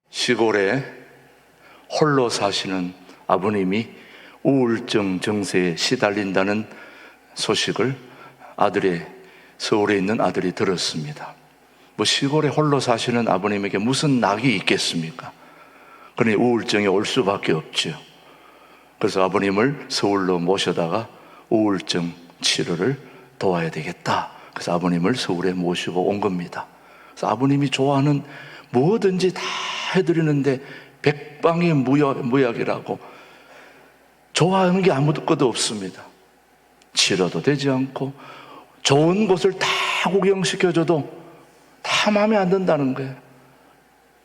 시골에 홀로 사시는 아버님이 우울증 증세에 시달린다는 소식을 서울에 있는 아들이 들었습니다. 시골에 홀로 사시는 아버님에게 무슨 낙이 있겠습니까? 그러니 우울증이 올 수밖에 없죠. 그래서 아버님을 서울로 모셔다가 우울증 치료를 도와야 되겠다. 그래서 아버님을 서울에 모시고 온 겁니다. 그래서 아버님이 좋아하는 뭐든지 다 해드리는데 백방이 무약이라고 좋아하는 게 아무것도 없습니다. 치료도 되지 않고 좋은 곳을 다 구경시켜줘도 다 마음에 안 든다는 거예요.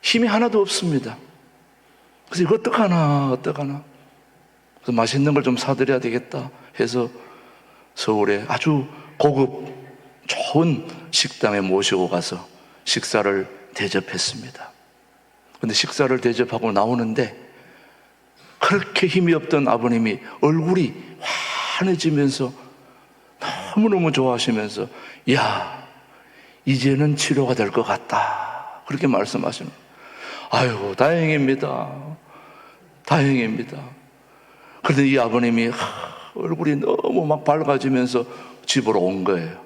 힘이 하나도 없습니다. 그래서 이거 어떡하나 그래서 맛있는 걸 좀 사드려야 되겠다 해서 서울에 아주 고급 좋은 식당에 모시고 가서 식사를 대접했습니다. 근데 식사를 대접하고 나오는데 그렇게 힘이 없던 아버님이 얼굴이 환해지면서 너무너무 좋아하시면서 야, 이제는 치료가 될 것 같다 그렇게 말씀하시는 거예요. 아이고 다행입니다. 그런데 이 아버님이 얼굴이 너무 막 밝아지면서 집으로 온 거예요.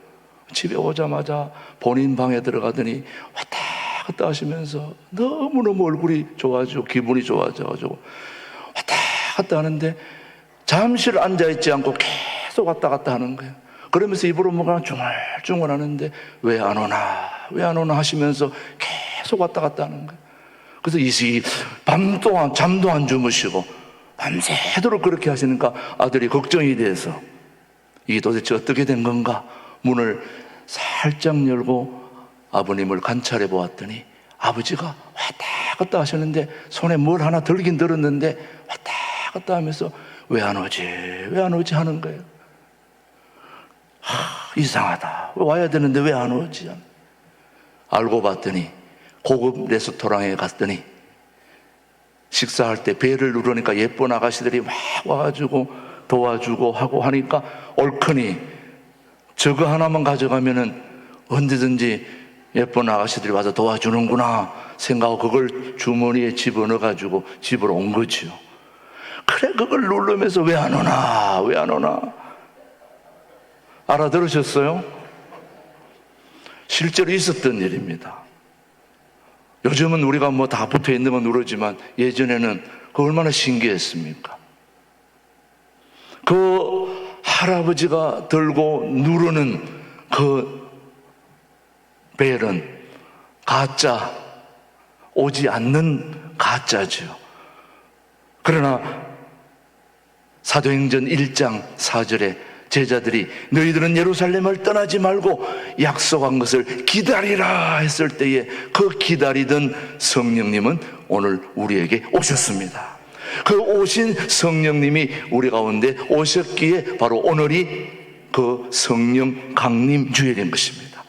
집에 오자마자 본인 방에 들어가더니 왔다 갔다 하시면서 너무너무 얼굴이 좋아지고 기분이 좋아져가지고 왔다 갔다 하는데 잠시를 앉아있지 않고 계속 왔다 갔다 하는 거예요. 그러면서 입으로 뭔가 중얼중얼 하는데 왜 안 오나 하시면서 계속 왔다 갔다 하는 거예요. 그래서 이 밤 동안 잠도 안 주무시고 밤새도록 그렇게 하시니까 아들이 걱정이 돼서 이게 도대체 어떻게 된 건가 문을 살짝 열고 아버님을 관찰해 보았더니 아버지가 왔다 갔다 하셨는데 손에 뭘 하나 들긴 들었는데 왔다 갔다 하면서 왜 안 오지 하는 거예요. 이상하다. 와야 되는데 왜 안 오지? 알고 봤더니 고급 레스토랑에 갔더니 식사할 때 배를 누르니까 예쁜 아가씨들이 막 와가지고 도와주고 하고 하니까 옳거니 저거 하나만 가져가면은 언제든지 예쁜 아가씨들이 와서 도와주는구나 생각하고 그걸 주머니에 집어넣어가지고 집으로 온 거지요. 그래 그걸 누르면서 왜 안 오나 알아들으셨어요? 실제로 있었던 일입니다. 요즘은 우리가 다 붙어 있는 건 누르지만 예전에는 그 얼마나 신기했습니까? 그 할아버지가 들고 누르는 그 벨은 가짜, 오지 않는 가짜죠. 그러나 사도행전 1장 4절에 제자들이 너희들은 예루살렘을 떠나지 말고 약속한 것을 기다리라 했을 때에 그 기다리던 성령님은 오늘 우리에게 오셨습니다. 그 오신 성령님이 우리 가운데 오셨기에 바로 오늘이 그 성령 강림 주일인 것입니다.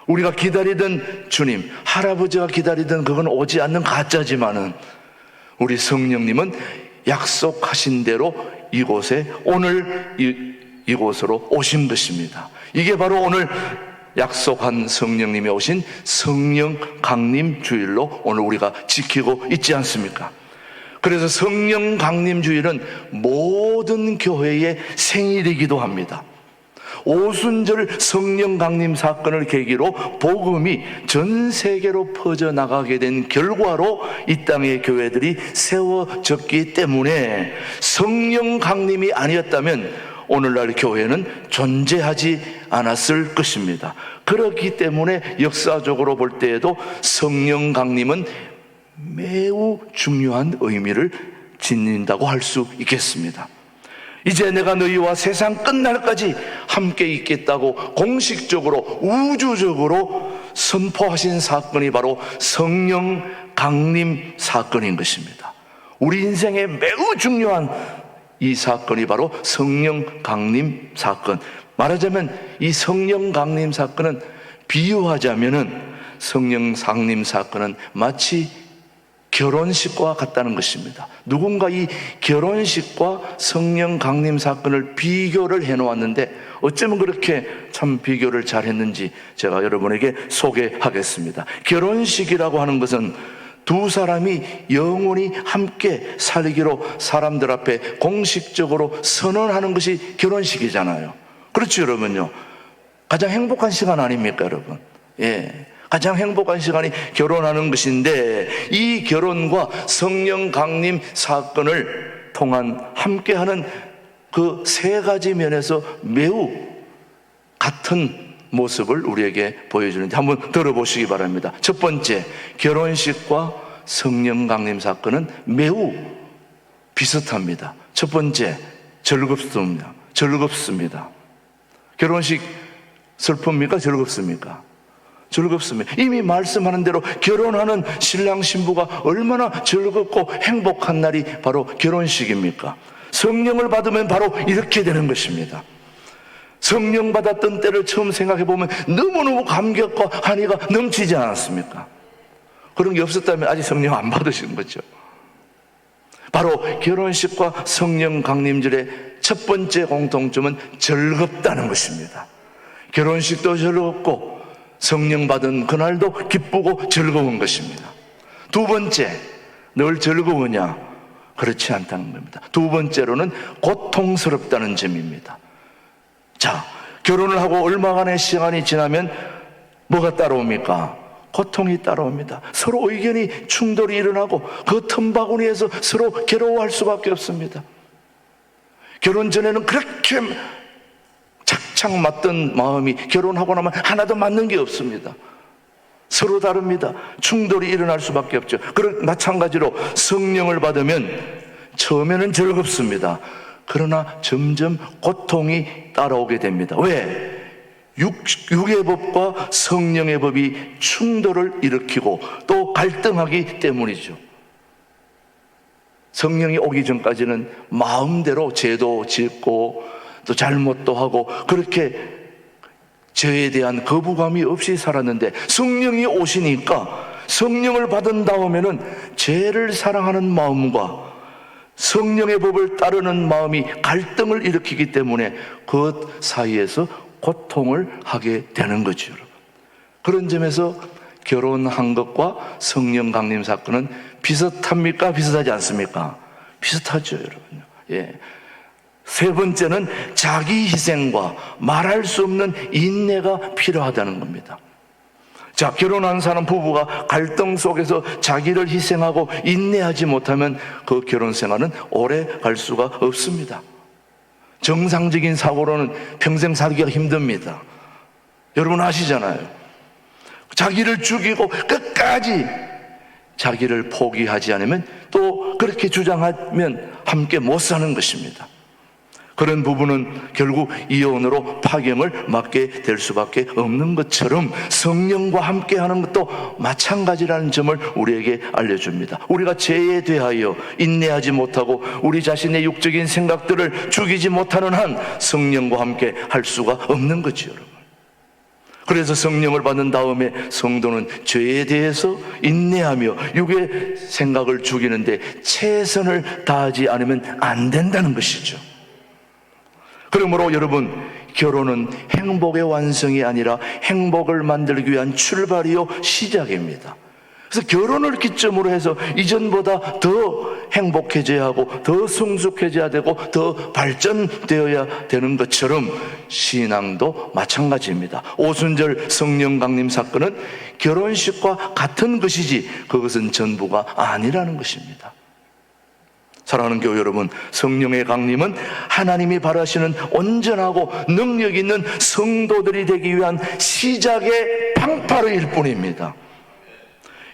우리가 기다리던 주님, 할아버지가 기다리던 그건 오지 않는 가짜지만은 우리 성령님은 약속하신 대로 이곳에 오늘 이곳으로 오신 것입니다. 이게 바로 오늘 약속한 성령님이 오신 성령 강림 주일로 오늘 우리가 지키고 있지 않습니까? 그래서 성령 강림 주일은 모든 교회의 생일이기도 합니다. 오순절 성령 강림 사건을 계기로 복음이 전 세계로 퍼져나가게 된 결과로 이 땅의 교회들이 세워졌기 때문에 성령 강림이 아니었다면 오늘날 교회는 존재하지 않았을 것입니다. 그렇기 때문에 역사적으로 볼 때에도 성령 강림은 매우 중요한 의미를 지닌다고 할 수 있겠습니다. 이제 내가 너희와 세상 끝날까지 함께 있겠다고 공식적으로 우주적으로 선포하신 사건이 바로 성령 강림 사건인 것입니다. 우리 인생에 매우 중요한 이 사건이 바로 성령 강림 사건. 말하자면 이 성령 강림 사건은 비유하자면은 성령 강림 사건은 마치 결혼식과 같다는 것입니다. 누군가 이 결혼식과 성령 강림 사건을 비교를 해놓았는데 어쩌면 그렇게 참 비교를 잘 했는지 제가 여러분에게 소개하겠습니다. 결혼식이라고 하는 것은 두 사람이 영원히 함께 살기로 사람들 앞에 공식적으로 선언하는 것이 결혼식이잖아요. 그렇죠, 여러분요. 가장 행복한 시간 아닙니까, 여러분? 예. 가장 행복한 시간이 결혼하는 것인데, 이 결혼과 성령 강림 사건을 통한 함께하는 그 세 가지 면에서 매우 같은 모습을 우리에게 보여주는데 한번 들어보시기 바랍니다. 첫 번째, 결혼식과 성령 강림 사건은 매우 비슷합니다. 첫 번째, 즐겁습니다. 결혼식 슬픕니까? 즐겁습니까? 즐겁습니다. 이미 말씀하는 대로 결혼하는 신랑 신부가 얼마나 즐겁고 행복한 날이 바로 결혼식입니까? 성령을 받으면 바로 이렇게 되는 것입니다. 성령 받았던 때를 처음 생각해 보면 너무너무 감격과 한의가 넘치지 않았습니까? 그런 게 없었다면 아직 성령 안 받으신 거죠. 바로 결혼식과 성령 강림절의 첫 번째 공통점은 즐겁다는 것입니다. 결혼식도 즐겁고 성령 받은 그날도 기쁘고 즐거운 것입니다. 두 번째, 늘 즐거우냐? 그렇지 않다는 겁니다. 두 번째로는 고통스럽다는 점입니다. 자, 결혼을 하고 얼마간의 시간이 지나면 뭐가 따라옵니까? 고통이 따라옵니다. 서로 의견이 충돌이 일어나고 그 틈바구니에서 서로 괴로워할 수밖에 없습니다. 결혼 전에는 그렇게 착착 맞던 마음이 결혼하고 나면 하나도 맞는 게 없습니다. 서로 다릅니다. 충돌이 일어날 수밖에 없죠. 마찬가지로 성령을 받으면 처음에는 즐겁습니다. 그러나 점점 고통이 따라오게 됩니다. 왜? 육의 법과 성령의 법이 충돌을 일으키고 또 갈등하기 때문이죠. 성령이 오기 전까지는 마음대로 죄도 짓고 또 잘못도 하고 그렇게 죄에 대한 거부감이 없이 살았는데, 성령이 오시니까 성령을 받은 다음에는 죄를 사랑하는 마음과 성령의 법을 따르는 마음이 갈등을 일으키기 때문에 그 사이에서 고통을 하게 되는 거죠, 여러분. 그런 점에서 결혼한 것과 성령 강림 사건은 비슷합니까? 비슷하지 않습니까? 비슷하죠, 여러분. 예. 세 번째는 자기 희생과 말할 수 없는 인내가 필요하다는 겁니다. 자, 결혼한 사람 부부가 갈등 속에서 자기를 희생하고 인내하지 못하면 그 결혼 생활은 오래 갈 수가 없습니다. 정상적인 사고로는 평생 살기가 힘듭니다. 여러분 아시잖아요. 자기를 죽이고 끝까지 자기를 포기하지 않으면, 또 그렇게 주장하면 함께 못 사는 것입니다. 그런 부분은 결국 이혼으로 파경을 맞게 될 수밖에 없는 것처럼 성령과 함께하는 것도 마찬가지라는 점을 우리에게 알려줍니다. 우리가 죄에 대하여 인내하지 못하고 우리 자신의 육적인 생각들을 죽이지 못하는 한 성령과 함께 할 수가 없는 거죠, 여러분. 그래서 성령을 받은 다음에 성도는 죄에 대해서 인내하며 육의 생각을 죽이는데 최선을 다하지 않으면 안 된다는 것이죠. 그러므로 여러분, 결혼은 행복의 완성이 아니라 행복을 만들기 위한 출발이요 시작입니다. 그래서 결혼을 기점으로 해서 이전보다 더 행복해져야 하고 더 성숙해져야 되고 더 발전되어야 되는 것처럼 신앙도 마찬가지입니다. 오순절 성령 강림 사건은 결혼식과 같은 것이지 그것은 전부가 아니라는 것입니다. 사랑하는 교회 여러분, 성령의 강림은 하나님이 바라시는 온전하고 능력 있는 성도들이 되기 위한 시작의 방파르일 뿐입니다.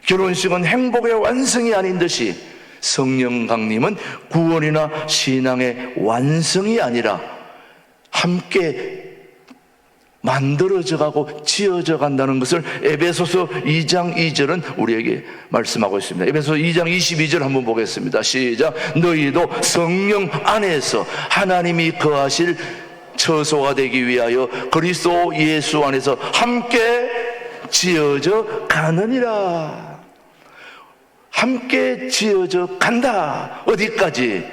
결혼식은 행복의 완성이 아닌 듯이 성령 강림은 구원이나 신앙의 완성이 아니라 함께 만들어져 가고 지어져 간다는 것을 에베소서 2장 2절은 우리에게 말씀하고 있습니다. 에베소서 2장 22절 한번 보겠습니다. 시작. 너희도 성령 안에서 하나님이 거하실 처소가 되기 위하여 그리스도 예수 안에서 함께 지어져 가느니라. 함께 지어져 간다. 어디까지?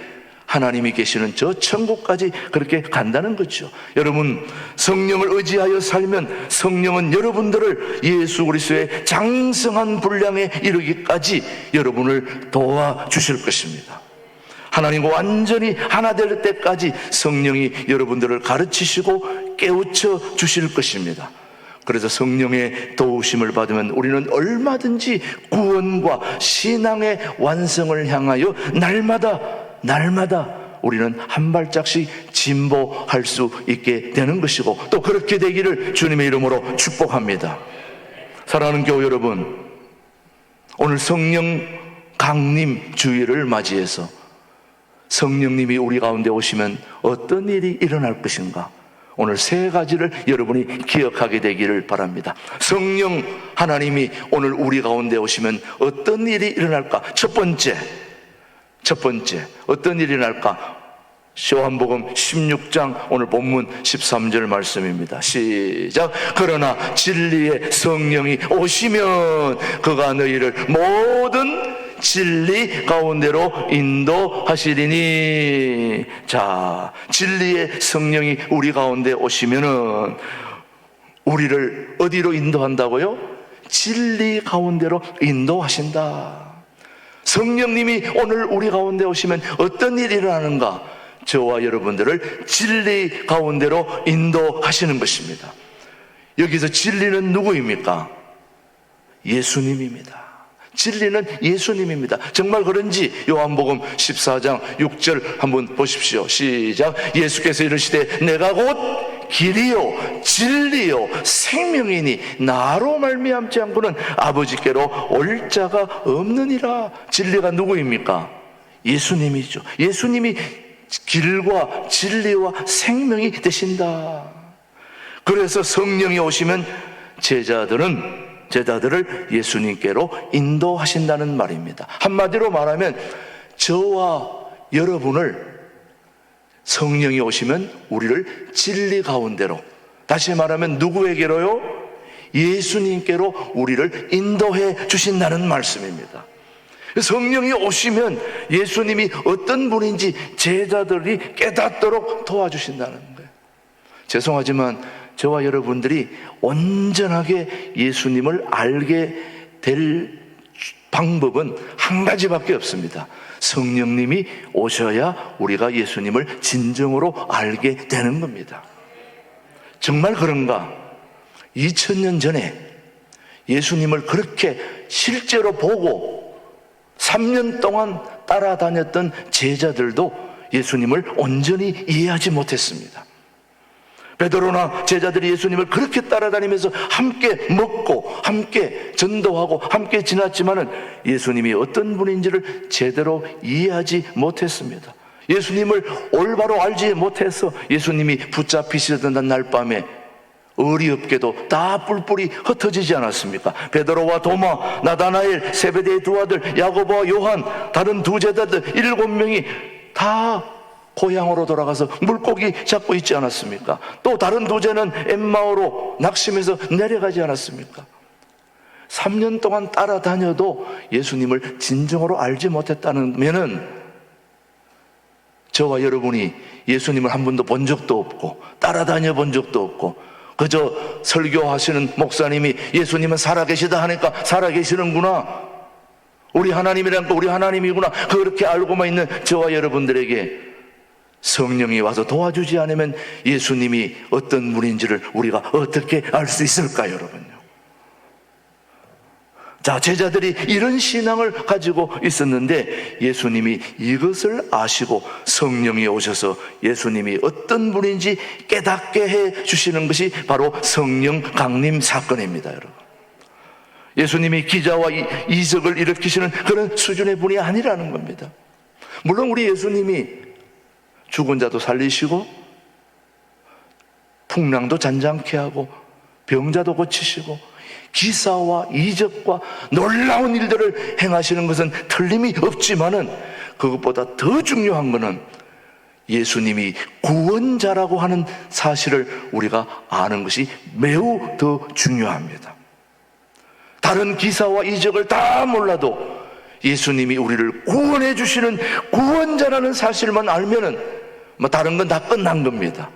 하나님이 계시는 저 천국까지 그렇게 간다는 거죠. 여러분, 성령을 의지하여 살면 성령은 여러분들을 예수 그리스도의 장성한 분량에 이르기까지 여러분을 도와주실 것입니다. 하나님과 완전히 하나 될 때까지 성령이 여러분들을 가르치시고 깨우쳐 주실 것입니다. 그래서 성령의 도우심을 받으면 우리는 얼마든지 구원과 신앙의 완성을 향하여 날마다 우리는 한 발짝씩 진보할 수 있게 되는 것이고, 또 그렇게 되기를 주님의 이름으로 축복합니다. 사랑하는 교회 여러분, 오늘 성령 강림 주일을 맞이해서 성령님이 우리 가운데 오시면 어떤 일이 일어날 것인가, 오늘 세 가지를 여러분이 기억하게 되기를 바랍니다. 성령 하나님이 오늘 우리 가운데 오시면 어떤 일이 일어날까? 첫 번째 어떤 일이 일어날까? 요한복음 16장 오늘 본문 13절 말씀입니다. 시작. 그러나 진리의 성령이 오시면 그가 너희를 모든 진리 가운데로 인도하시리니. 자, 진리의 성령이 우리 가운데 오시면은 우리를 어디로 인도한다고요? 진리 가운데로 인도하신다. 성령님이 오늘 우리 가운데 오시면 어떤 일이 일어나는가? 저와 여러분들을 진리 가운데로 인도하시는 것입니다. 여기서 진리는 누구입니까? 예수님입니다. 진리는 예수님입니다. 정말 그런지 요한복음 14장 6절 한번 보십시오. 시작. 예수께서 이르시되 내가 곧 길이요 진리요 생명이니 나로 말미암지 않고는 아버지께로 올 자가 없느니라. 진리가 누구입니까? 예수님이죠. 예수님이 길과 진리와 생명이 되신다. 그래서 성령이 오시면 제자들을 예수님께로 인도하신다는 말입니다. 한마디로 말하면 저와 여러분을 성령이 오시면 우리를 진리 가운데로, 다시 말하면 누구에게로요? 예수님께로 우리를 인도해 주신다는 말씀입니다. 성령이 오시면 예수님이 어떤 분인지 제자들이 깨닫도록 도와주신다는 거예요. 죄송하지만 저와 여러분들이 온전하게 예수님을 알게 될 방법은 한 가지밖에 없습니다. 성령님이 오셔야 우리가 예수님을 진정으로 알게 되는 겁니다. 정말 그런가? 2000년 전에 예수님을 그렇게 실제로 보고 3년 동안 따라다녔던 제자들도 예수님을 온전히 이해하지 못했습니다. 베드로나 제자들이 예수님을 그렇게 따라다니면서 함께 먹고 함께 전도하고 함께 지났지만은 예수님이 어떤 분인지를 제대로 이해하지 못했습니다. 예수님을 올바로 알지 못해서 예수님이 붙잡히시던 날 밤에 어리없게도 다 뿔뿔이 흩어지지 않았습니까? 베드로와 도마, 나다나엘, 세베대의 두 아들 야고보와 요한, 다른 두 제자들 7명이 다 고향으로 돌아가서 물고기 잡고 있지 않았습니까? 또 다른 두 제는 엠마오로 낙심해서 내려가지 않았습니까? 3년 동안 따라다녀도 예수님을 진정으로 알지 못했다는 면은 저와 여러분이 예수님을 한 번도 본 적도 없고 따라다녀 본 적도 없고 그저 설교하시는 목사님이 예수님은 살아계시다 하니까 살아계시는구나, 우리 하나님이란 거 우리 하나님이구나, 그렇게 알고만 있는 저와 여러분들에게 성령이 와서 도와주지 않으면 예수님이 어떤 분인지를 우리가 어떻게 알 수 있을까요, 여러분요? 자, 제자들이 이런 신앙을 가지고 있었는데 예수님이 이것을 아시고 성령이 오셔서 예수님이 어떤 분인지 깨닫게 해 주시는 것이 바로 성령 강림 사건입니다, 여러분. 예수님이 기자와 이적을 일으키시는 그런 수준의 분이 아니라는 겁니다. 물론 우리 예수님이 죽은 자도 살리시고 풍랑도 잔잔케 하고 병자도 고치시고 기사와 이적과 놀라운 일들을 행하시는 것은 틀림이 없지만은 그것보다 더 중요한 것은 예수님이 구원자라고 하는 사실을 우리가 아는 것이 매우 더 중요합니다. 다른 기사와 이적을 다 몰라도 예수님이 우리를 구원해 주시는 구원자라는 사실만 알면은 다른 건 다 끝난 겁니다.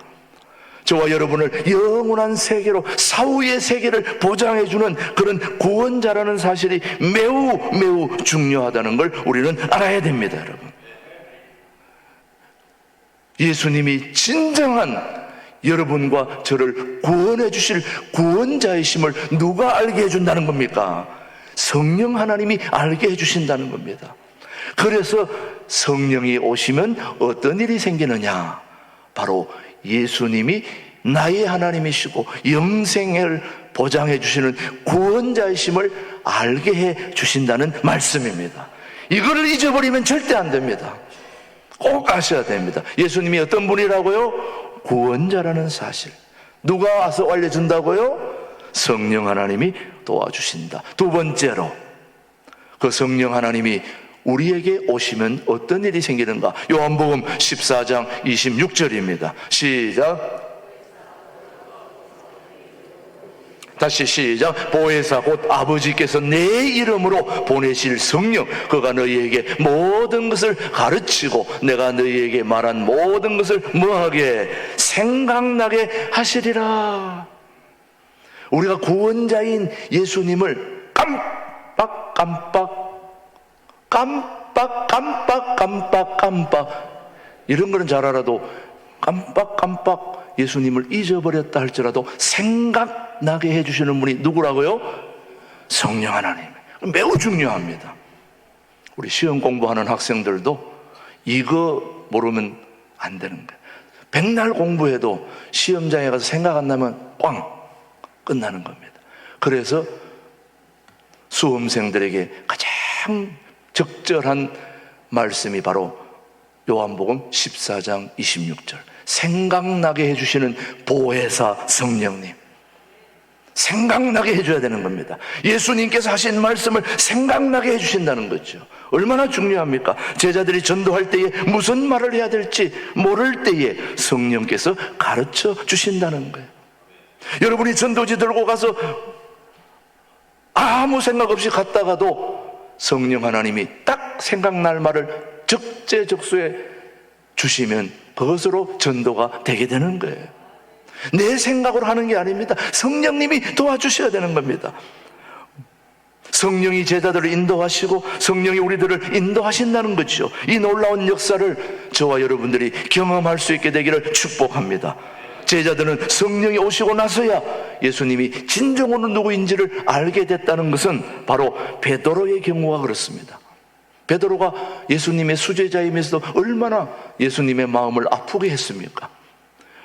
저와 여러분을 영원한 세계로, 사후의 세계를 보장해 주는 그런 구원자라는 사실이 매우 중요하다는 걸 우리는 알아야 됩니다, 여러분. 예수님이 진정한 여러분과 저를 구원해 주실 구원자이심을 누가 알게 해준다는 겁니까? 성령 하나님이 알게 해주신다는 겁니다. 그래서 성령이 오시면 어떤 일이 생기느냐? 바로 예수님이 나의 하나님이시고 영생을 보장해 주시는 구원자이심을 알게 해 주신다는 말씀입니다. 이거를 잊어버리면 절대 안 됩니다. 꼭 아셔야 됩니다. 예수님이 어떤 분이라고요? 구원자라는 사실. 누가 와서 알려준다고요? 성령 하나님이 도와주신다. 두 번째로, 그 성령 하나님이 우리에게 오시면 어떤 일이 생기는가? 요한복음 14장 26절입니다. 시작. 다시 시작. 보혜사 곧 아버지께서 내 이름으로 보내실 성령, 그가 너희에게 모든 것을 가르치고 내가 너희에게 말한 모든 것을 뭐하게? 생각나게 하시리라. 우리가 구원자인 예수님을 깜빡 이런 거는 잘 알아도 깜빡 예수님을 잊어버렸다 할지라도 생각나게 해주시는 분이 누구라고요? 성령 하나님. 매우 중요합니다. 우리 시험 공부하는 학생들도 이거 모르면 안 되는 거예요. 백날 공부해도 시험장에 가서 생각 안 나면 꽝 끝나는 겁니다. 그래서 수험생들에게 가장 적절한 말씀이 바로 요한복음 14장 26절. 생각나게 해주시는 보혜사 성령님. 생각나게 해줘야 되는 겁니다. 예수님께서 하신 말씀을 생각나게 해주신다는 거죠. 얼마나 중요합니까? 제자들이 전도할 때에 무슨 말을 해야 될지 모를 때에 성령께서 가르쳐 주신다는 거예요. 여러분이 전도지 들고 가서 아무 생각 없이 갔다가도 성령 하나님이 딱 생각날 말을 적재적소에 주시면 그것으로 전도가 되게 되는 거예요. 내 생각으로 하는 게 아닙니다. 성령님이 도와주셔야 되는 겁니다. 성령이 제자들을 인도하시고 성령이 우리들을 인도하신다는 거죠. 이 놀라운 역사를 저와 여러분들이 경험할 수 있게 되기를 축복합니다. 제자들은 성령이 오시고 나서야 예수님이 진정으로 누구인지를 알게 됐다는 것은 바로 베드로의 경우가 그렇습니다. 베드로가 예수님의 수제자이면서도 얼마나 예수님의 마음을 아프게 했습니까?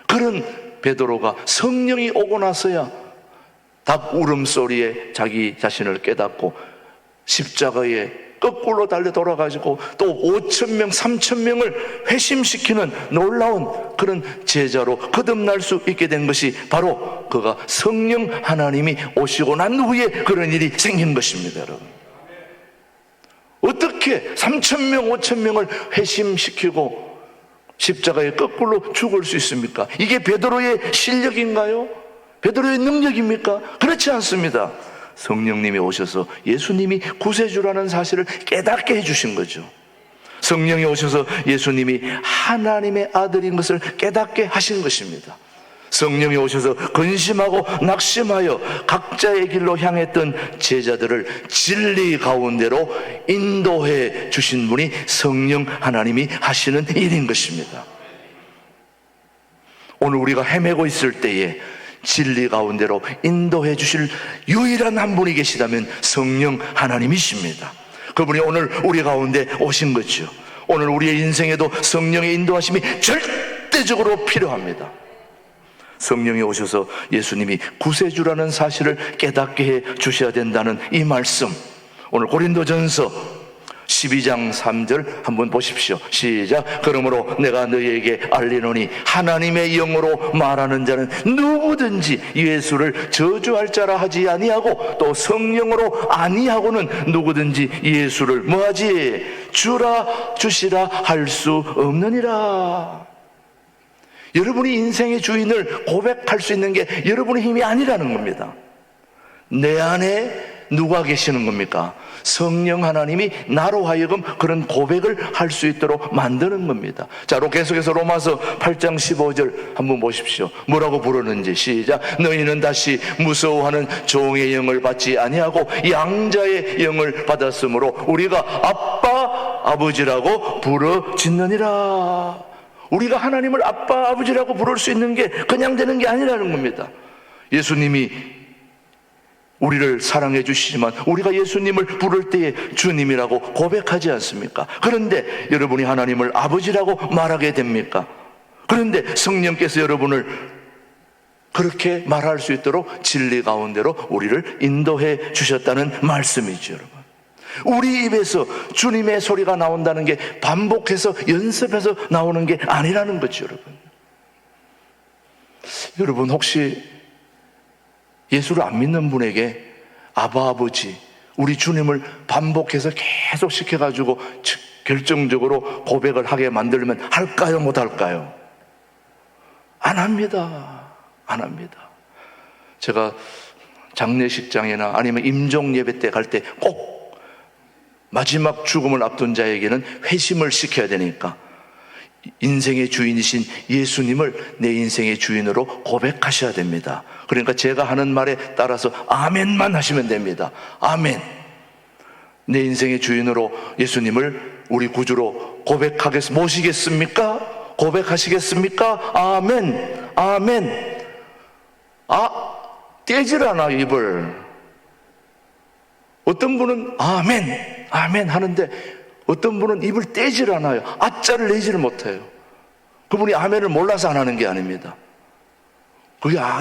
그런 베드로가 성령이 오고 나서야 닭 울음소리에 자기 자신을 깨닫고 십자가에 거꾸로 달려 돌아가지고 또 5,000명, 3,000명을 회심시키는 놀라운 그런 제자로 거듭날 수 있게 된 것이 바로 그가 성령 하나님이 오시고 난 후에 그런 일이 생긴 것입니다, 여러분. 어떻게 3,000명, 5,000명을 회심시키고 십자가에 거꾸로 죽을 수 있습니까? 이게 베드로의 실력인가요? 베드로의 능력입니까? 그렇지 않습니다. 성령님이 오셔서 예수님이 구세주라는 사실을 깨닫게 해주신 거죠. 성령이 오셔서 예수님이 하나님의 아들인 것을 깨닫게 하신 것입니다. 성령이 오셔서 근심하고 낙심하여 각자의 길로 향했던 제자들을 진리 가운데로 인도해 주신 분이 성령 하나님이 하시는 일인 것입니다. 오늘 우리가 헤매고 있을 때에 진리 가운데로 인도해 주실 유일한 한 분이 계시다면 성령 하나님이십니다. 그분이 오늘 우리 가운데 오신 거죠. 오늘 우리의 인생에도 성령의 인도하심이 절대적으로 필요합니다. 성령이 오셔서 예수님이 구세주라는 사실을 깨닫게 해 주셔야 된다는 이 말씀, 오늘 고린도전서 12장 3절 한번 보십시오. 시작. 그러므로 내가 너희에게 알리노니 하나님의 영으로 말하는 자는 누구든지 예수를 저주할 자라 하지 아니하고 또 성령으로 아니하고는 누구든지 예수를 뭐하지? 주라 주시라 할 수 없느니라. 여러분이 인생의 주인을 고백할 수 있는 게 여러분의 힘이 아니라는 겁니다. 내 안에 누가 계시는 겁니까? 성령 하나님이 나로 하여금 그런 고백을 할 수 있도록 만드는 겁니다. 자, 계속해서 로마서 8장 15절 한번 보십시오. 뭐라고 부르는지 시작. 너희는 다시 무서워하는 종의 영을 받지 아니하고 양자의 영을 받았으므로 우리가 아빠 아버지라고 부르짖느니라. 우리가 하나님을 아빠 아버지라고 부를 수 있는 게 그냥 되는 게 아니라는 겁니다. 예수님이 우리를 사랑해 주시지만 우리가 예수님을 부를 때에 주님이라고 고백하지 않습니까? 그런데 여러분이 하나님을 아버지라고 말하게 됩니까? 그런데 성령께서 여러분을 그렇게 말할 수 있도록 진리 가운데로 우리를 인도해 주셨다는 말씀이죠, 여러분. 우리 입에서 주님의 소리가 나온다는 게 반복해서 연습해서 나오는 게 아니라는 거죠, 여러분. 여러분 혹시 예수를 안 믿는 분에게 아바 아버지, 우리 주님을 반복해서 계속 시켜가지고 결정적으로 고백을 하게 만들면 할까요, 못할까요? 안 합니다. 안 합니다. 제가 장례식장이나 아니면 임종 예배 때 갈 때 꼭 마지막 죽음을 앞둔 자에게는 회심을 시켜야 되니까 인생의 주인이신 예수님을 내 인생의 주인으로 고백하셔야 됩니다. 그러니까 제가 하는 말에 따라서 아멘만 하시면 됩니다. 아멘. 내 인생의 주인으로 예수님을 우리 구주로 모시겠습니까? 고백하시겠습니까? 아멘. 아멘. 떼질 않아 입을. 어떤 분은 아멘 아멘 하는데 어떤 분은 입을 떼질 않아요. 아자를 내지를 못해요. 그분이 아멘을 몰라서 안 하는 게 아닙니다.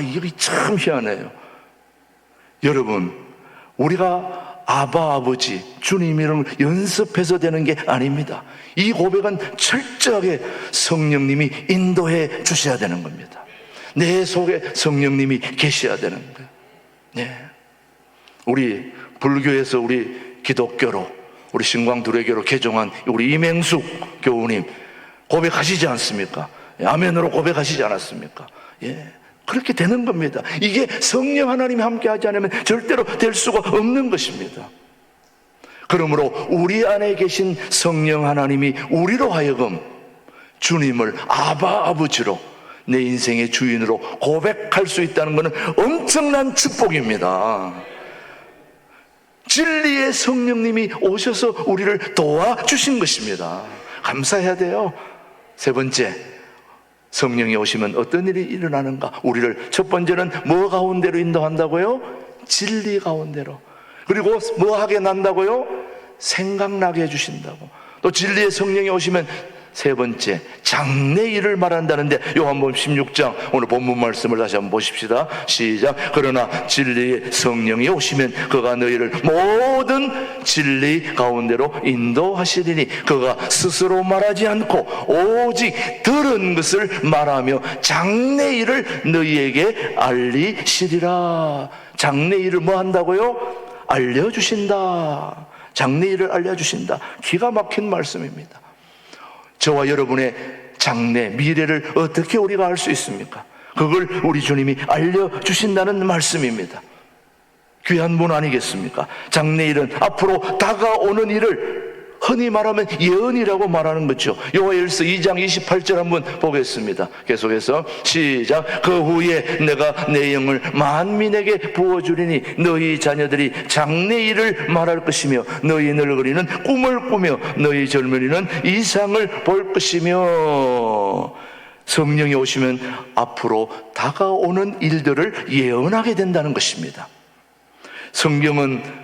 이게 참 희한해요. 여러분, 우리가 아바 아버지 주님 이름을 연습해서 되는 게 아닙니다. 이 고백은 철저하게 성령님이 인도해 주셔야 되는 겁니다. 내 속에 성령님이 계셔야 되는 거예요. 네. 우리 불교에서 우리 기독교로 우리 신광두레교로 개종한 우리 이맹숙 교우님 고백하시지 않습니까? 아멘으로 고백하시지 않았습니까? 예, 그렇게 되는 겁니다. 이게 성령 하나님이 함께 하지 않으면 절대로 될 수가 없는 것입니다. 그러므로 우리 안에 계신 성령 하나님이 우리로 하여금 주님을 아바 아버지로 내 인생의 주인으로 고백할 수 있다는 것은 엄청난 축복입니다. 진리의 성령님이 오셔서 우리를 도와주신 것입니다. 감사해야 돼요. 세 번째, 성령이 오시면 어떤 일이 일어나는가? 우리를 첫 번째는 뭐 가운데로 인도한다고요? 진리 가운데로. 그리고 뭐 하게 난다고요? 생각나게 해주신다고. 또 진리의 성령이 오시면 세 번째, 장래일을 말한다는데 요한복음 16장 오늘 본문 말씀을 다시 한번 보십시다. 시작. 그러나 진리의 성령이 오시면 그가 너희를 모든 진리 가운데로 인도하시리니 그가 스스로 말하지 않고 오직 들은 것을 말하며 장래일을 너희에게 알리시리라. 장래일을 뭐 한다고요? 알려주신다. 장래일을 알려주신다. 기가 막힌 말씀입니다. 저와 여러분의 장래, 미래를 어떻게 우리가 알 수 있습니까? 그걸 우리 주님이 알려주신다는 말씀입니다. 귀한 분 아니겠습니까? 장래일은 앞으로 다가오는 일을 흔히 말하면 예언이라고 말하는 거죠. 요엘서 2장 28절 한번 보겠습니다. 계속해서 시작. 그 후에 내가 내 영을 만민에게 부어주리니 너희 자녀들이 장래일을 말할 것이며 너희 늙은이는 꿈을 꾸며 너희 젊은이는 이상을 볼 것이며. 성령이 오시면 앞으로 다가오는 일들을 예언하게 된다는 것입니다. 성경은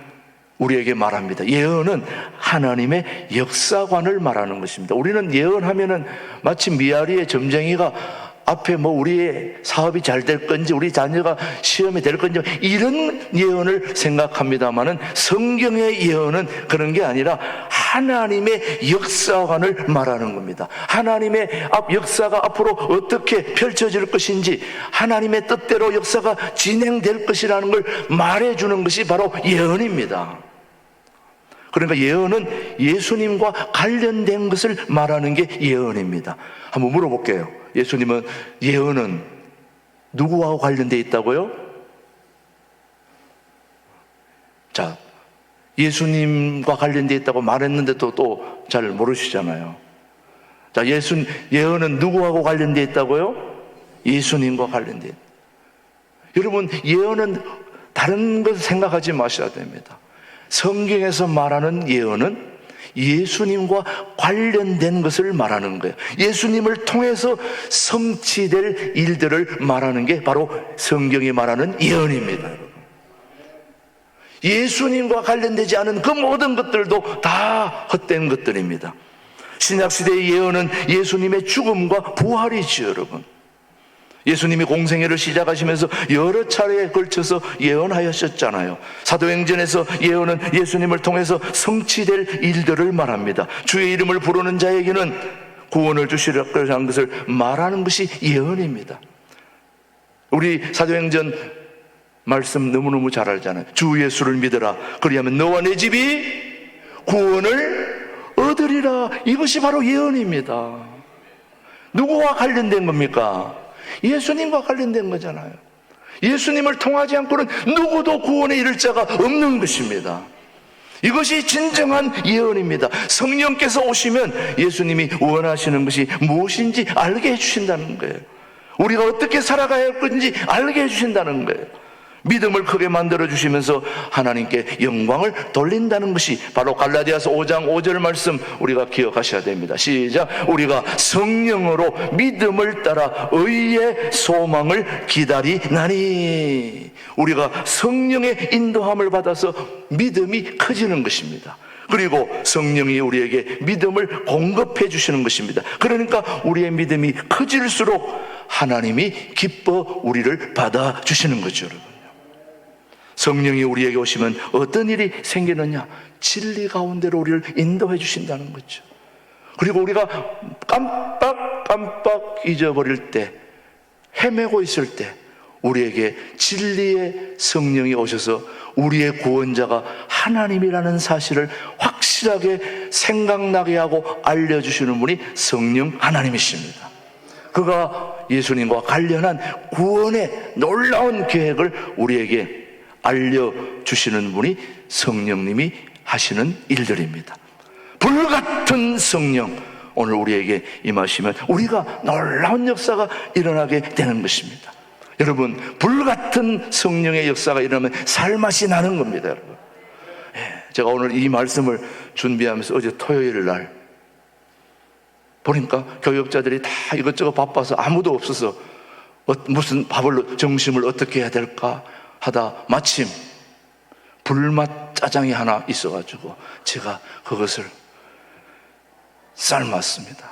우리에게 말합니다. 예언은 하나님의 역사관을 말하는 것입니다. 우리는 예언하면은 마치 미아리의 점쟁이가 앞에 우리의 사업이 잘 될 건지 우리 자녀가 시험이 될 건지 이런 예언을 생각합니다만은 성경의 예언은 그런 게 아니라 하나님의 역사관을 말하는 겁니다. 하나님의 역사가 앞으로 어떻게 펼쳐질 것인지 하나님의 뜻대로 역사가 진행될 것이라는 걸 말해주는 것이 바로 예언입니다. 그러니까 예언은 예수님과 관련된 것을 말하는 게 예언입니다. 한번 물어볼게요. 예수님은 예언은 누구와 관련되어 있다고요? 자, 예수님과 관련되어 있다고 말했는데도 또 잘 모르시잖아요. 자, 예언은 누구하고 관련되어 있다고요? 예수님과 관련되어 있다. 여러분, 예언은 다른 것 생각하지 마셔야 됩니다. 성경에서 말하는 예언은 예수님과 관련된 것을 말하는 거예요. 예수님을 통해서 성취될 일들을 말하는 게 바로 성경이 말하는 예언입니다. 예수님과 관련되지 않은 그 모든 것들도 다 헛된 것들입니다. 신약시대의 예언은 예수님의 죽음과 부활이지요, 여러분. 예수님이 공생애를 시작하시면서 여러 차례에 걸쳐서 예언하셨잖아요. 사도행전에서 예언은 예수님을 통해서 성취될 일들을 말합니다. 주의 이름을 부르는 자에게는 구원을 주시려고 하는 것을 말하는 것이 예언입니다. 우리 사도행전 말씀 너무너무 잘 알잖아요. 주 예수를 믿어라. 그리하면 너와 내 집이 구원을 얻으리라. 이것이 바로 예언입니다. 누구와 관련된 겁니까? 예수님과 관련된 거잖아요. 예수님을 통하지 않고는 누구도 구원에 이를 자가 없는 것입니다. 이것이 진정한 예언입니다. 성령께서 오시면 예수님이 원하시는 것이 무엇인지 알게 해주신다는 거예요. 우리가 어떻게 살아가야 할 건지 알게 해주신다는 거예요. 믿음을 크게 만들어 주시면서 하나님께 영광을 돌린다는 것이 바로 갈라디아서 5장 5절 말씀 우리가 기억하셔야 됩니다. 시작. 우리가 성령으로 믿음을 따라 의의 소망을 기다리나니. 우리가 성령의 인도함을 받아서 믿음이 커지는 것입니다. 그리고 성령이 우리에게 믿음을 공급해 주시는 것입니다. 그러니까 우리의 믿음이 커질수록 하나님이 기뻐 우리를 받아주시는 거죠, 여러분. 성령이 우리에게 오시면 어떤 일이 생기느냐? 진리 가운데로 우리를 인도해 주신다는 거죠. 그리고 우리가 깜빡 잊어버릴 때, 헤매고 있을 때 우리에게 진리의 성령이 오셔서 우리의 구원자가 하나님이라는 사실을 확실하게 생각나게 하고 알려주시는 분이 성령 하나님이십니다. 그가 예수님과 관련한 구원의 놀라운 계획을 우리에게 알려주시는 분이 성령님이 하시는 일들입니다. 불같은 성령, 오늘 우리에게 임하시면 우리가 놀라운 역사가 일어나게 되는 것입니다. 여러분, 불같은 성령의 역사가 일어나면 살맛이 나는 겁니다, 여러분. 제가 오늘 이 말씀을 준비하면서 어제 토요일 날 보니까 교역자들이 다 이것저것 바빠서 아무도 없어서 무슨 밥을, 점심을 어떻게 해야 될까 하다 마침 불맛 짜장이 하나 있어가지고 제가 그것을 삶았습니다.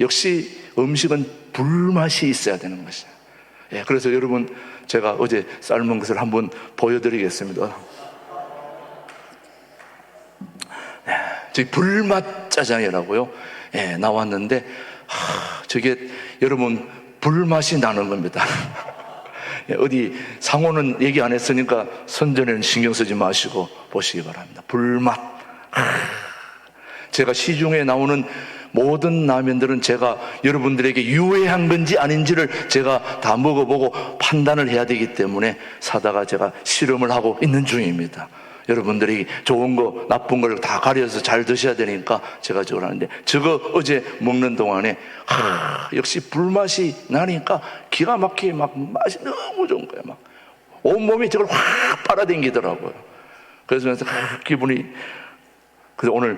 역시 음식은 불맛이 있어야 되는 것이에요. 그래서 여러분, 제가 어제 삶은 것을 한번 보여드리겠습니다. 저기 불맛 짜장이라고요. 나왔는데 저게 여러분 불맛이 나는 겁니다. 어디 상호는 얘기 안 했으니까 선전에는 신경 쓰지 마시고 보시기 바랍니다. 불맛. 제가 시중에 나오는 모든 라면들은 제가 여러분들에게 유해한 건지 아닌지를 제가 다 먹어보고 판단을 해야 되기 때문에 사다가 제가 실험을 하고 있는 중입니다. 여러분들이 좋은 거 나쁜 걸 다 가려서 잘 드셔야 되니까 제가 저걸 하는데, 저거 어제 먹는 동안에 역시 불맛이 나니까 기가 막히게 막 맛이 너무 좋은 거예요. 막 온몸이 저걸 확 빨아당기더라고요. 그래서 기분이, 그래서 오늘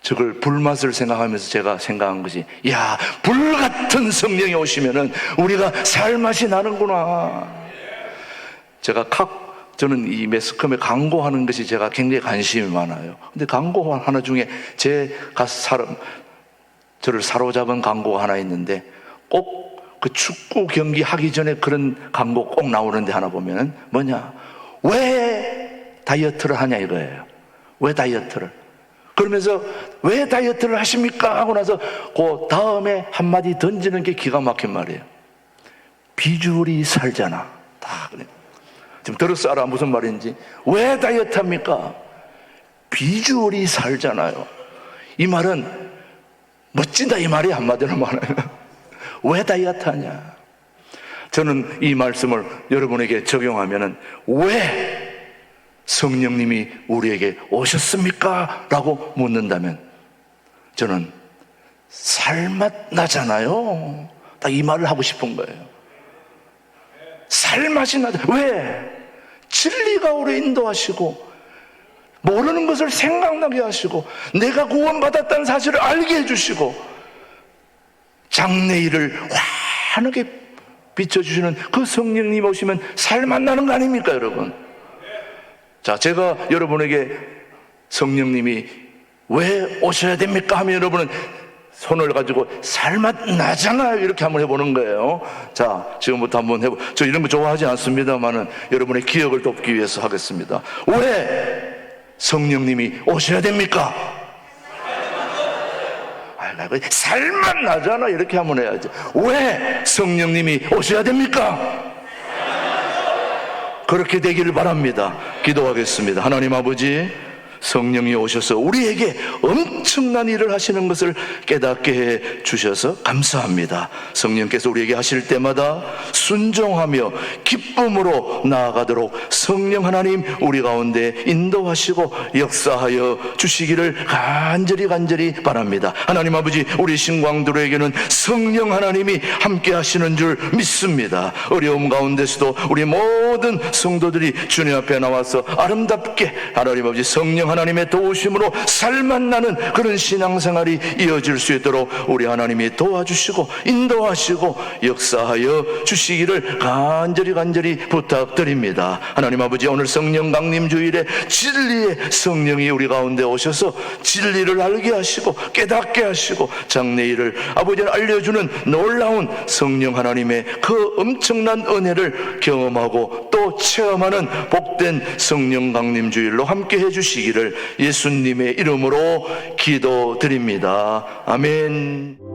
저걸 불맛을 생각하면서 제가 생각한 것이, 야, 불같은 성령이 오시면은 우리가 살맛이 나는구나. 저는 이 매스컴에 광고하는 것이 제가 굉장히 관심이 많아요. 근데 광고 하나 중에 저를 사로잡은 광고가 하나 있는데, 꼭 그 축구 경기 하기 전에 그런 광고 꼭 나오는데 하나 보면은 뭐냐? 왜 다이어트를 하냐 이거예요. 왜 다이어트를? 그러면서 왜 다이어트를 하십니까? 하고 나서 그 다음에 한마디 던지는 게 기가 막힌 말이에요. 비주얼이 살잖아. 다 그래. 지금 들었어? 알아? 무슨 말인지. 왜 다이어트 합니까? 비주얼이 살잖아요. 이 말은 멋진다 이 말이 한마디로 말하면. 왜 다이어트 하냐? 저는 이 말씀을 여러분에게 적용하면은 왜 성령님이 우리에게 오셨습니까? 라고 묻는다면 저는 살맛 나잖아요. 딱 이 말을 하고 싶은 거예요. 살맛이 나죠. 왜? 진리가 우리 인도하시고 모르는 것을 생각나게 하시고 내가 구원받았다는 사실을 알게 해주시고 장래일을 환하게 비춰주시는 그 성령님 오시면 살맛 나는 거 아닙니까, 여러분? 자, 제가 여러분에게 성령님이 왜 오셔야 됩니까? 하면 여러분은 손을 가지고 살맛 나잖아요, 이렇게 한번 해보는 거예요. 자, 지금부터 한번 저 이런 거 좋아하지 않습니다만은 여러분의 기억을 돕기 위해서 하겠습니다. 왜 성령님이 오셔야 됩니까? 살맛 나잖아, 이렇게 한번 해야지. 왜 성령님이 오셔야 됩니까? 그렇게 되기를 바랍니다. 기도하겠습니다. 하나님 아버지, 성령이 오셔서 우리에게 엄청난 일을 하시는 것을 깨닫게 해 주셔서 감사합니다. 성령께서 우리에게 하실 때마다 순종하며 기쁨으로 나아가도록 성령 하나님 우리 가운데 인도하시고 역사하여 주시기를 간절히 바랍니다. 하나님 아버지, 우리 신광들에게는 성령 하나님이 함께 하시는 줄 믿습니다. 어려움 가운데서도 우리 모든 성도들이 주님 앞에 나와서 아름답게 하나님 아버지 성령 하나님의 도우심으로 살맛 나는 그런 신앙생활이 이어질 수 있도록 우리 하나님이 도와주시고 인도하시고 역사하여 주시기를 간절히 부탁드립니다. 하나님 아버지, 오늘 성령 강림 주일에 진리의 성령이 우리 가운데 오셔서 진리를 알게 하시고 깨닫게 하시고 장래일을 아버지를 알려주는 놀라운 성령 하나님의 그 엄청난 은혜를 경험하고 또 체험하는 복된 성령 강림 주일로 함께 해주시기를 예수님의 이름으로 기도드립니다. 아멘.